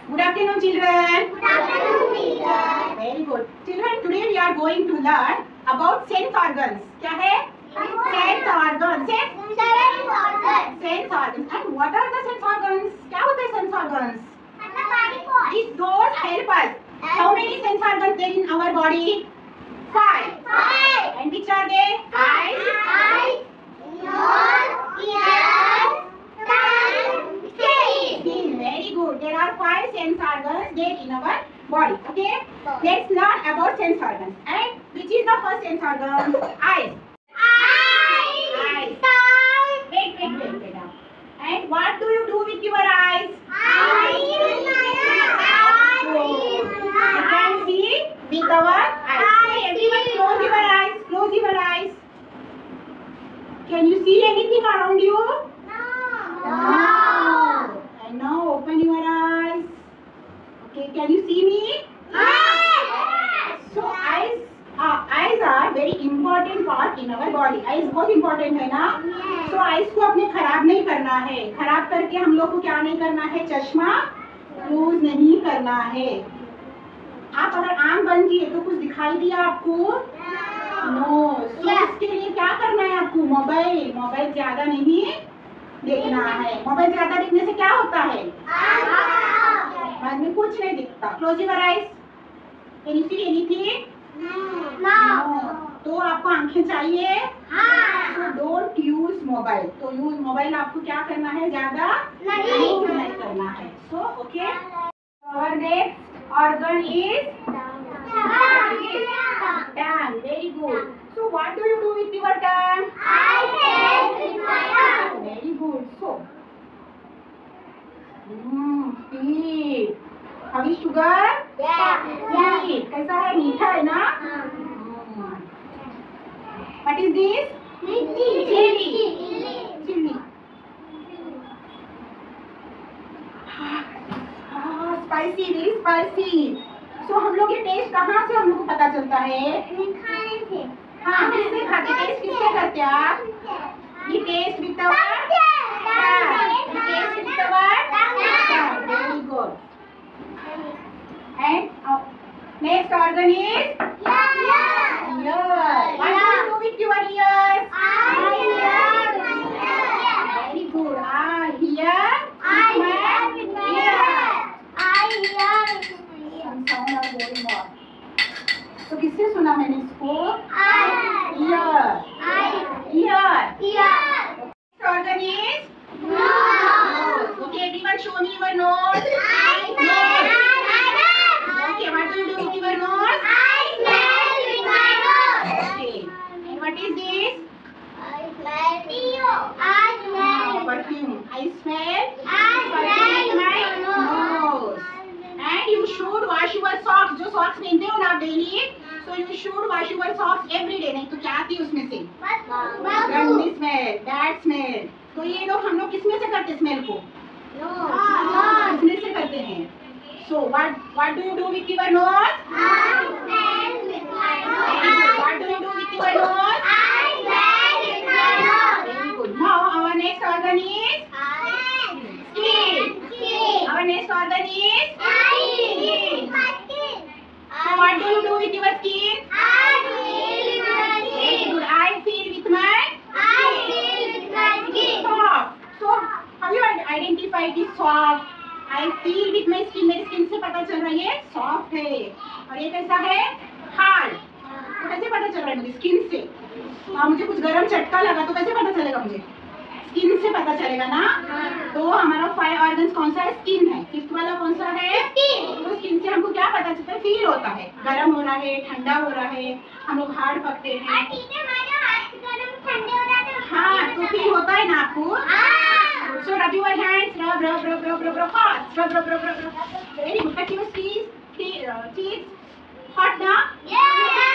Good afternoon, children. Good afternoon, teacher. Very good. Children, today we are going to learn about sense organs. क्या है? Sense organs. Sense organs. Sense organs. And what are the sense organs? क्या होते हैं sense organs? And the body part. These doors help us. How many sense organs there in our body? 5. 5. And which are they? Eyes. Eyes. Nose. Ears. Tongue. Skin. Very good. There are 5 sense organs there in our body. Okay. Let's learn about sense organs. And which is the first sense organ? Eyes. Eyes. Tongue. Wait. And what do you do with your eyes? You can see with our eyes. Okay, everyone close your eyes. Close your eyes. Can you see anything around you? No. And now open your eyes. Okay, can you see me? Yes. So eyes are very important part in our body. Eyes बहुत important है ना? Yes. So eyes को अपने खराब नहीं करना है. खराब करके हम लोग को क्या नहीं करना है? चश्मा यूज नहीं करना है. आप अगर आँख बंद किए तो कुछ दिखाई दिया आपको? नो. So इसके लिए क्या करना है आपको? मोबाइल ज्यादा नहीं देखना है. मोबाइल ज्यादा देखने से क्या होता है? बाद में कुछ नहीं दिखता. Close your eyes. Can you see anything? No. तो आपको आंखें चाहिए? हाँ. So don't use mobile. तो यूज मोबाइल आपको क्या करना है? ज्यादा नहीं. यूज नहीं करना है. So okay. Our next organ is tongue. Very good. So what do you do with your tongue? Very good. So sweet. How is sugar? Sweet. कैसा है? मीठा है ना? What is this? Chili. Spicy, very spicy. So हम लोग ये test कहाँ से हम लोग को पता चलता है? हाँ, किससे खाते? टेस्ट किससे करते हैं आप? ये test with our taste with our tongue. Very good. And next organ is ear. What do you do with your ears? Very good. Some sound are going on. तो किससे सुना मैंने इसको? Ear. Next organ is nose. Okay, everyone show me your nose. Okay, what do you do with your nose? Okay. And what is this? Perfume. I smell perfume with my nose. And you should wash your socks. जो socks पहनते हो ना आप daily, so you should wash your socks every day. नहीं तो क्या आती है उसमें से? गंदी smell, bad smell. तो ये लोग हम लोग किसमें से करते smell को? किसमें से करते हैं? So what do you do with your nose? What do you do with your nose? Very good. Now our next organ is skin. Our next organ is skin. So what do you do with your skin? Very good. I feel with my soft. So how you identify this soft? I feel with my skin. मेरी skin से पता चल रहा है ये soft है. और ये कैसा है? हार्ड. तो कैसे पता चल रहा है मुझे? स्किन से. हाँ, मुझे कुछ गरम चटका लगा तो कैसे पता चलेगा मुझे? स्किन से पता चलेगा ना? तो हमारा 5 ऑर्गन्स कौन सा है? स्किन है. 5th वाला कौन सा है? तो स्किन से हमको क्या पता चलता है? फील होता है. गरम हो रहा है, ठंडा हो रहा है. हम लोग हार्ड पकते हैं. हाँ, तो फील होता है ना आपको? So rub your hands, rub fast, rub. Very good. Touch your teeth. Hot na? Yeah.